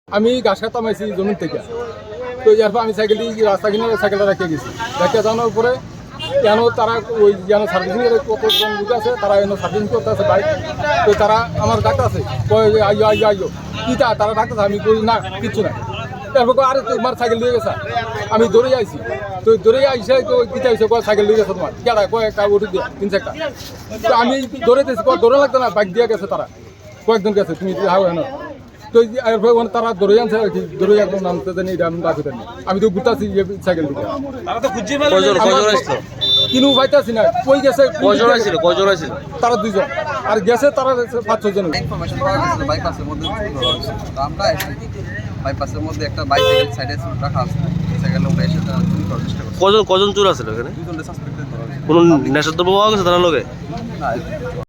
আমি ঘাস কাটতাম আইছি জমিন থেকে, তো এরপর আমি সাইকেল দিয়ে রাস্তা কিনে সাইকেলটা রেখে গেছি। রেখে যাওয়ার পরে কেন তারা ওই যেন সার্ভিসিংয়ের কতজন লোক আছে, তারা এনে সার্ভিসিং করতে আছে বাইক। তো তারা আমার ডাক্তার আছে, আইয়ো আইয়ো আইয়ো কি তারা ডাক্তার আমি বলি না কিচ্ছু না। তারপর আরে তোমার সাইকেল দিয়ে গেছে, আমি দৌড়ে আইছি। তো দৌড়ে আইসে তো কিতা হয়েছে সাইকেল দিয়ে গেছে তোমার কেডা কয়েক উঠে দিয়ে 3 চারটা। তো আমি দৌড়াইতেছি, দৌড়ে লাগতো না, বাইক দিয়ে গেছে তারা কয়েকজন গেছে, তুমি হাও হেন। তো এরপর তারা দৌড়ে আনছে আর কি, দৌড়ে একদম নামতে জানি আমি তো ঘুরতেছি সাইকেল দিকে। কিনু পাইতেছি না, কই গেছে তারা 2 জন, আর গেছে তারা 5-6 জন। ইনফরমেশন পাওয়া গেছিল বাইপাসের মধ্যে তো আমরা এসে বাইপাসের মধ্যে একটা বাইসাইকেল সাইডে রাখা আছে, সাইকেলে উঠে এসে তারা চুরি করার চেষ্টা করছে। কজন চোর আছিল এখানে? 2 জনের সাসপেক্টেড ধরা হয়েছে। কোনো নেশাদ্রব্য পাওয়া গেছে তার লগে? না